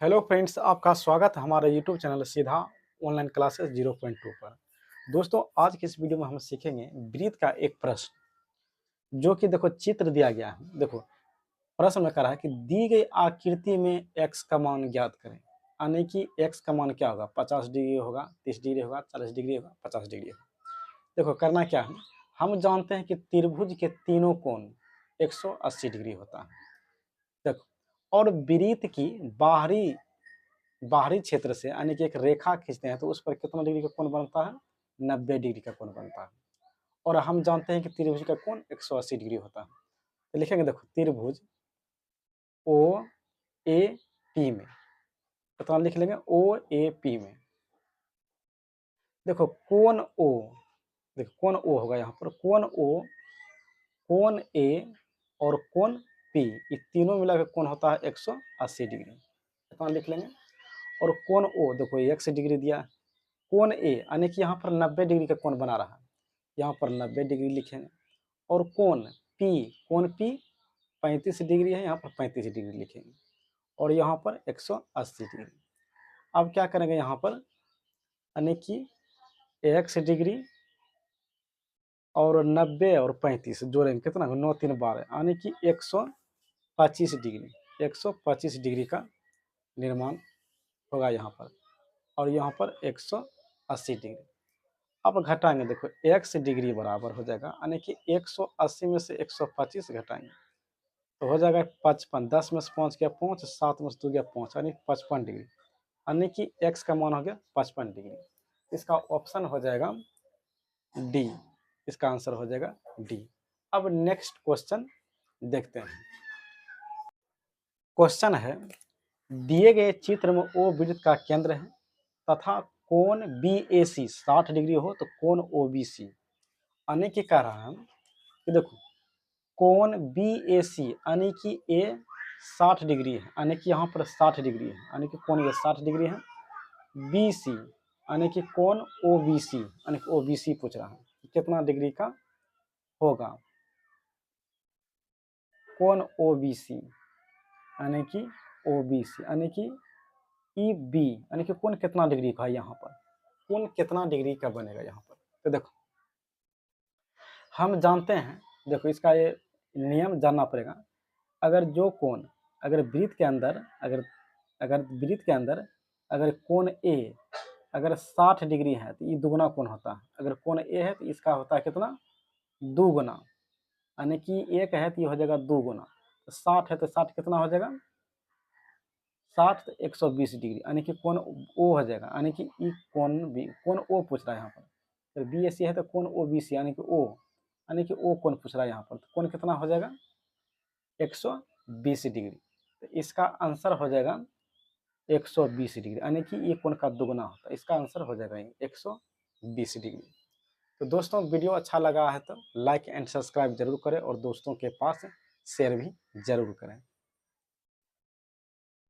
Hello friends, आपका स्वागत है हमारे यूट्यूब चैनल सीधा ऑनलाइन क्लासेस 0.2 पर। दोस्तों, आज की इस वीडियो में हम सीखेंगे वृत्त का एक प्रश्न, जो कि देखो चित्र दिया गया है। देखो प्रश्न में कह रहा है कि दी गई आकृति में x का मान ज्ञात करें। यानी कि x का मान क्या होगा? 50 डिग्री होगा, 30 डिग्री होगा, 40 डिग्री होगा, 50 डिग्री होगा। देखो करना क्या है, हम जानते हैं कि त्रिभुज के तीनों कोण 180 डिग्री होता है। देखो, और वृत्त की बाहरी बाहरी क्षेत्र से यानी कि एक रेखा खींचते हैं तो उस पर कितना डिग्री का कोण बनता है? 90 डिग्री का कोण बनता है। और हम जानते हैं कि त्रिभुज का कोण 180 डिग्री होता है। तो लिखेंगे, देखो त्रिभुज ओ ए पी में कितना लिख लेंगे? ओ ए पी में देखो कोण ओ, देखो कोण ओ होगा यहाँ पर, कोण ओ, कोण ए और कोण पी, ये तीनों मिलाकर कोण होता है 180 डिग्री। कितना लिख लेंगे? और कोण ओ देखो 1 डिग्री दिया है। कोण ए यानी कि यहाँ पर 90 डिग्री का कोण बना रहा है, यहाँ पर 90 डिग्री लिखेंगे। और कोण पी 35 डिग्री है, यहाँ पर 35 डिग्री लिखेंगे। और यहाँ पर 180 डिग्री। अब क्या करेंगे यहाँ पर, यानी कि 1 डिग्री और 90 और 35 जोड़ेंगे, कितना 9 3 12, यानी कि 125 डिग्री, 125 डिग्री का निर्माण होगा यहाँ पर। और यहाँ पर 180 डिग्री। अब घटाएंगे, देखो 1 डिग्री बराबर हो जाएगा, यानी कि 180 में से 125 घटाएंगे तो हो जाएगा 55। 10 में से 5 गया 5, 7 में से 2 गया 5, यानी 55 डिग्री। यानी कि x का मान हो गया 55 डिग्री। इसका ऑप्शन हो जाएगा डी, इसका आंसर हो जाएगा डी। अब नेक्स्ट क्वेश्चन देखते हैं। क्वेश्चन है, दिए गए चित्र में ओ वृत्त का केंद्र है तथा कोण BAC 60 डिग्री हो तो कोण OBC, यानी कि कह रहा है कि देखो कोण BAC यानी कि ए 60 डिग्री है, यानी कि यहाँ पर 60 डिग्री है, यानी कि कोण ये 60 डिग्री है। BC यानी कि कोण OBC, यानी कि OBC पूछ रहा है कितना डिग्री का होगा कोण OBC, यानी कि OBC यानी कि EB, यानी कि कोण कितना डिग्री का है, यहाँ पर कोण कितना डिग्री का बनेगा यहाँ पर। तो देखो हम जानते हैं, देखो इसका ये नियम जानना पड़ेगा। अगर जो कोण, अगर वृत्त के अंदर, अगर वृत्त के अंदर अगर कोण ए अगर 60 डिग्री है तो ये दुगुना कोण होता है। अगर कोण ए है तो इसका होता है कितना? दुगुना, यानी कि एक है तो ये हो जाएगा दुगुना। तो 60 है तो 60 कितना हो जाएगा? 60 तो 120 डिग्री, यानी कि कोण ओ हो जाएगा, यानी कि ई कोण बी, कोण ओ पूछ रहा है यहाँ पर। तो बी एस सी है तो कोण ओ बी सी, यानी कि ओ, यानी कि ओ कोण पूछ रहा है यहाँ पर। तो कोण कितना हो जाएगा? 120 डिग्री। तो इसका आंसर हो जाएगा 120 डिग्री, यानी कि ये कोण का दुगुना होता है। इसका आंसर हो जाएगा 120 डिग्री। तो दोस्तों, वीडियो अच्छा लगा है तो लाइक एंड सब्सक्राइब जरूर करें और दोस्तों के पास शेयर भी जरूर करें।